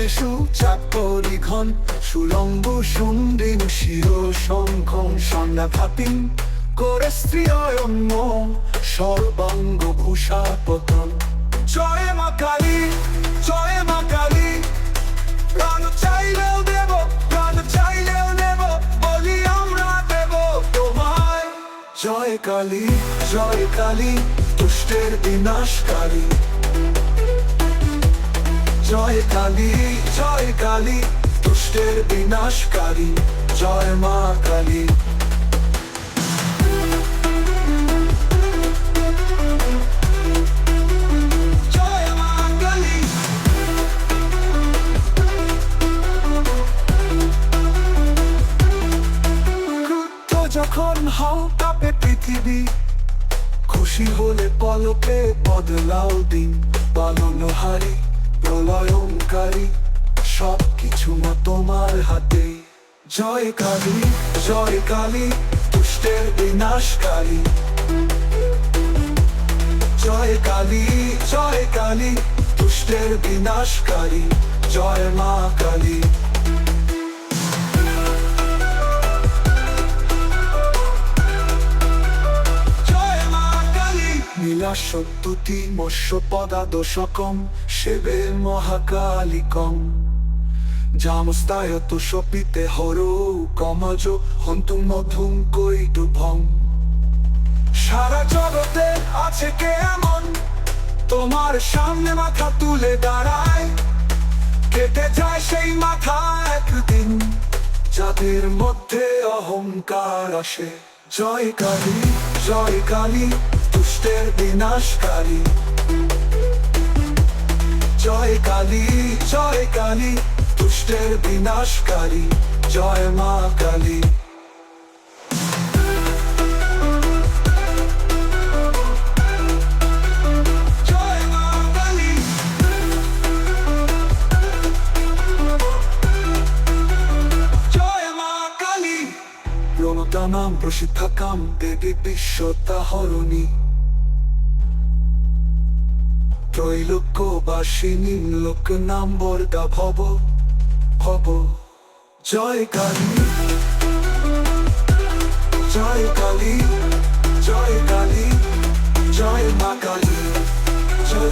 বেশু চাপরি ঘন সুলম্ব সুন্দিন শির শঙ্খং সন্ধ্যা ভাপিং করে স্ত্রীয়ম্য সর্বাঙ্গ ভূষা পতন। জয় মা কালী, জয় মা কালী, প্রাণ চাইলেও দেব, প্রাণ চাইলেও নেব, বলি আমরা দেব তোমায়। জয় কালী, জয় কালী, দুষ্টের বিনাশকারী। জয় কালী, জয় কালী, দুষ্টের বিনাশকারী। জয় মা কালী। জয় মা কালী। ক্রুদ্ধ যখন হও কাঁপে পৃথিবী, খুশি হলে পলকে বদলাও দিন। পালনহারী, প্রলয়ঙ্কারী, সব কিছু মা তোমার হাতে। জয় কালী, জয় কালী, দুষ্টের বিনাশকারী। জয় কালী, জয় কালী, দুষ্টের বিনাশকারী। জয় মা কালী। নীলাশক্তুতি মৎস্যপদাদশকম সেবে মহাকালিকম জামস্তায়ত সপিতে হরৌ কমজ হন্তুম মধুম কৈটুভম। সারা জগতে আছে কে এমন তোমার সামনে মাথা তুলে দাঁড়ায়? কেটে যায় সেই মাথা একদিন যাদের মধ্যে অহংকার আসে। জয় কালী, জয় কালী, দুষ্টের বিনাশকারী। জয় কালী, জয় কালী, দুষ্টের বিনাশকারী। জয় মা কালী। জয় মা কালী। জয় মা কালী। প্রণতানাম প্রসিদ্ধাকাম দেবী বিশ্বতাহরণী, ত্রৈলোক্যবাসিনী লোক নাম বরদা ভব ভব। জয় কালী, জয় কালী, জয় কালী, জয় মা কালী। জয়